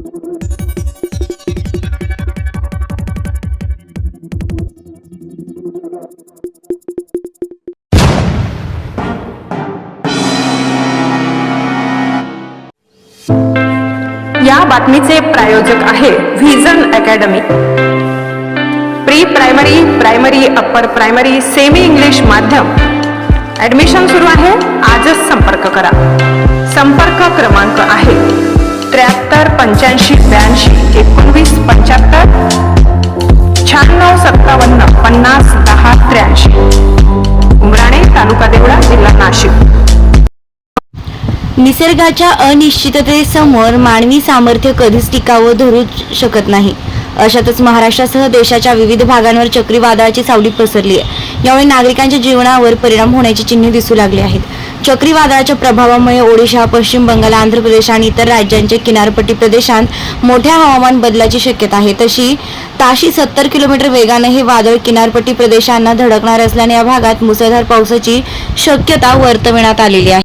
या बातमीचे प्रायोजक आहे vision academy. Pre primary, primary, upper primary, semi English माध्यम ऍडमिशन सुरू आहे। आजच संपर्क करा। संपर्क क्रमांक आहे 73 85 82 19 75 96 57 50 10 83। उमराणे, तालुका देवळा, जिल्हा नाशिक। निसर्गाच्या अनिश्चिततेसमोर मानवी सामर्थ्य कधीच टिकावं धरू शकत नाही। अशातच महाराष्ट्रासह देशाच्या विविध भागांवर चक्रीवादळाची सावली पसरली आहे। यामुळे नागरिकांच्या जीवनावर परिणाम होण्याची चिन्हे दिसू लागली आहेत। चक्रीवादळाच्या प्रभावामुळे ओडिशा, पश्चिम बंगाल, आंध्र प्रदेश आणि इतर राज्यांच्या किनारपट्टी प्रदेशात मोठ्या हवामान बदलाची शक्यता आहे। ताशी 70 किलोमीटर वेगाने हे वादळ किनारपट्टी प्रदेशांना धडकणार असल्याने या भागात मुसळधार पावसाची शक्यता वर्तविण्यात आलेली आहे।